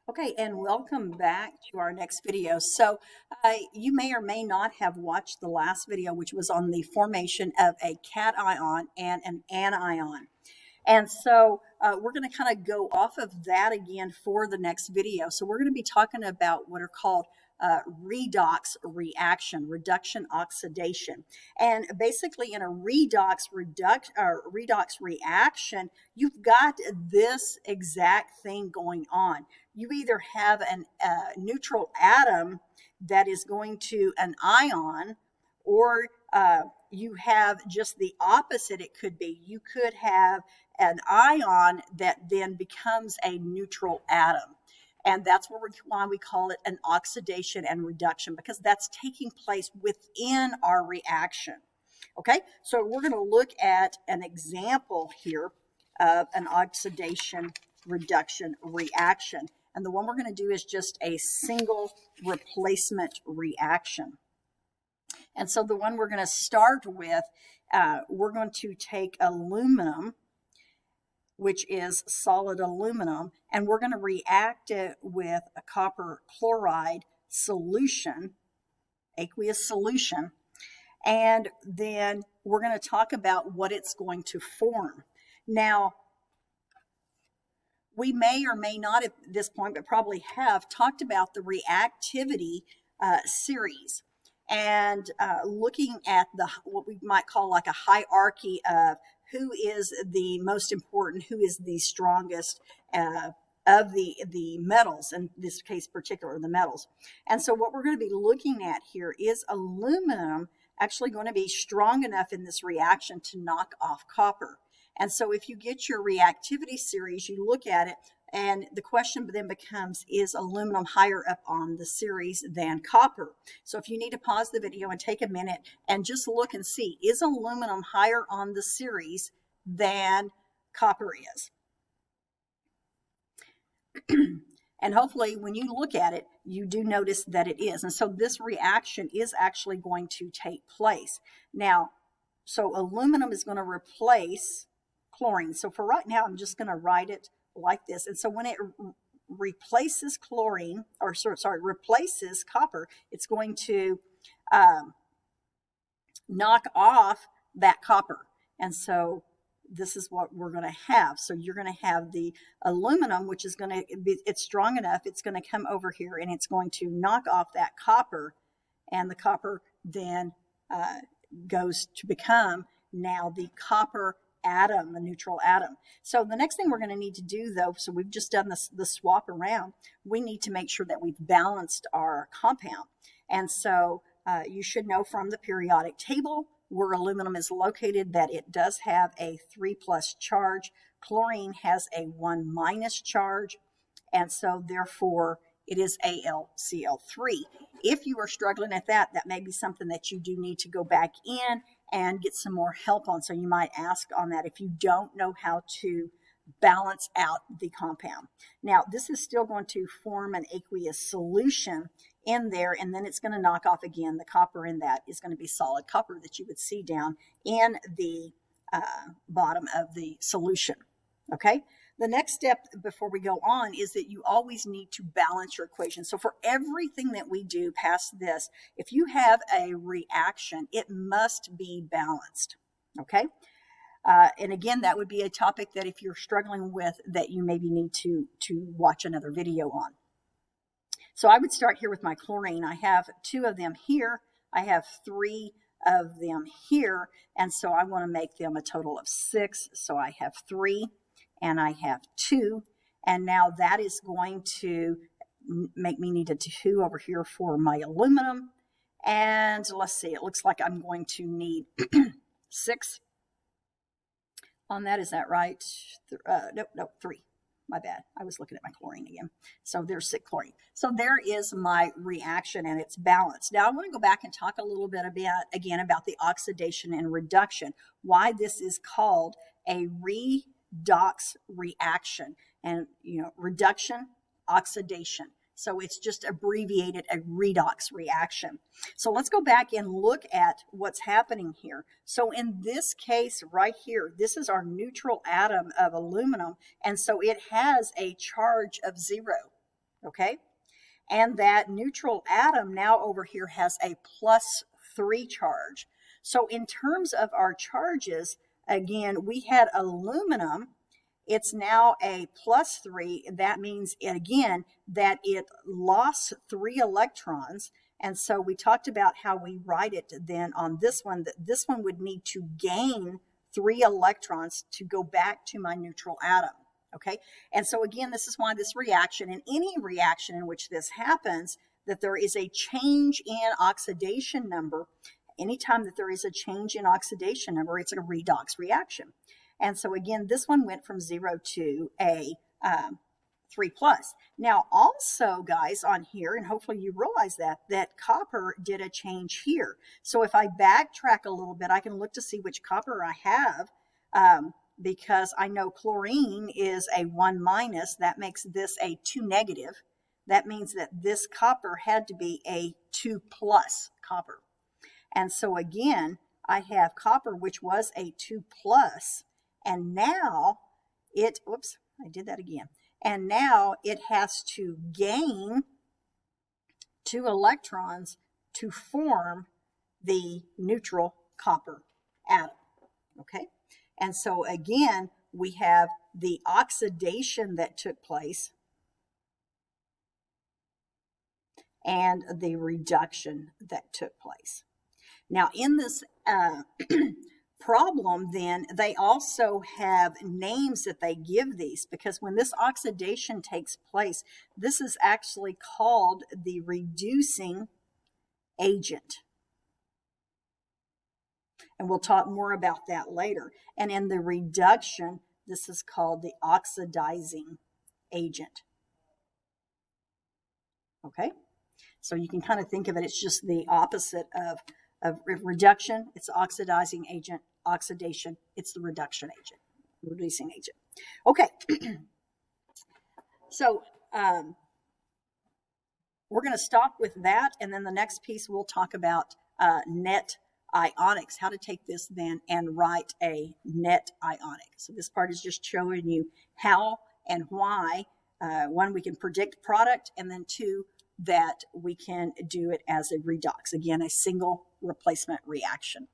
Okay, and welcome back to our next video. You may or may not have watched the last video, which was on the formation of a cation and an anion. We're going to kind of go off of that again for the next video. So we're going to be talking about what are called redox reaction, reduction oxidation. And basically in a redox reaction, you've got this exact thing going on. You either have a neutral atom that is going to an ion, or you have just the opposite. It could be you could have an ion that then becomes a neutral atom. And that's why we call it an oxidation and reduction, because that's taking place within our reaction. Okay, so we're going to look at an example here of an oxidation reduction reaction. And the one we're going to do is just a single replacement reaction. And so the one we're going to start with, we're going to take aluminum, which is solid aluminum, and we're going to react it with a copper chloride solution, aqueous solution, and then we're going to talk about what it's going to form. Now, we may or may not at this point, but probably have talked about the reactivity series, and looking at what we might call like a hierarchy of who is the most important, who is the strongest of the metals, in this case particular, the metals. And so what we're going to be looking at here is aluminum actually going to be strong enough in this reaction to knock off copper. And so if you get your reactivity series, you look at it, and the question then becomes, is aluminum higher up on the series than copper? So if you need to pause the video and take a minute and just look and see, is aluminum higher on the series than copper is? And hopefully when you look at it, you do notice that it is. And so this reaction is actually going to take place. Now, so aluminum is going to replace chlorine. So for right now, I'm just going to write it like this. And so when it replaces chlorine, or replaces copper, it's going to knock off that copper. And so this is what we're going to have. So you're going to have the aluminum, which is going to be, it's strong enough, it's going to come over here and it's going to knock off that copper, and the copper then goes to become now the copper atom, the neutral atom. So the next thing we're going to need to do, though, so we've just done the swap around, we need to make sure that we've balanced our compound. And so you should know from the periodic table where aluminum is located that it does have a 3+ charge. Chlorine has a 1- charge, and so therefore it is AlCl3. If you are struggling at that, that may be something that you do need to go back in and get some more help on. So you might ask on that if you don't know how to balance out the compound. Now, this is still going to form an aqueous solution in there, and then it's going to knock off again. The copper in that is going to be solid copper that you would see down in the bottom of the solution. Okay? The next step before we go on is that you always need to balance your equation. So for everything that we do past this, if you have a reaction, it must be balanced. Okay? And again, that would be a topic that if you're struggling with, that you maybe need to watch another video on. So I would start here with my chlorine. I have 2 of them here. I have 3 of them here. And so I want to make them a total of 6. So I have 3 and I have 2. And now that is going to make me need a 2 over here for my aluminum. And let's see, it looks like I'm going to need 6 on that. Is that right? Nope, 3. My bad. I was looking at my chlorine again. So there's 6 chlorine. So there is my reaction, and it's balanced. Now I want to go back and talk a little bit about the oxidation and reduction, why this is called a redox reaction. And, reduction, oxidation. So it's just abbreviated a redox reaction. So let's go back and look at what's happening here. So in this case right here, this is our neutral atom of aluminum, and so it has a charge of 0. okay? And that neutral atom now over here has a +3 charge. So in terms of our charges, again, we had aluminum. It's now a +3. That means, again, that it lost 3 electrons. And so we talked about how we write it then on this one, that this one would need to gain 3 electrons to go back to my neutral atom. Okay, and so again, this is why this reaction, and any reaction in which this happens, that there is a change in oxidation number. Anytime that there is a change in oxidation number, it's a redox reaction. And so again, this one went from 0 to a 3+. Now also, guys, on here, and hopefully you realize that copper did a change here. So if I backtrack a little bit, I can look to see which copper I have. Because I know chlorine is a 1-. That makes this a 2-. That means that this copper had to be a 2+ copper. And so again, I have copper, which was a 2+, and now it, whoops, I did that again. And now it has to gain 2 electrons to form the neutral copper atom, okay? And so again, we have the oxidation that took place and the reduction that took place. Now in this problem then, they also have names that they give these, because when this oxidation takes place, this is actually called the reducing agent. And we'll talk more about that later. And in the reduction, this is called the oxidizing agent. Okay? So you can kind of think of it, it's just the opposite of reduction. It's the oxidizing agent. Oxidation, it's the reduction agent, reducing agent. Okay. So we're going to stop with that. And then the next piece, we'll talk about net ionics, how to take this then and write a net ionic. So this part is just showing you how and why, one, we can predict product, and then two, that we can do it as a redox. Again, a single replacement reaction.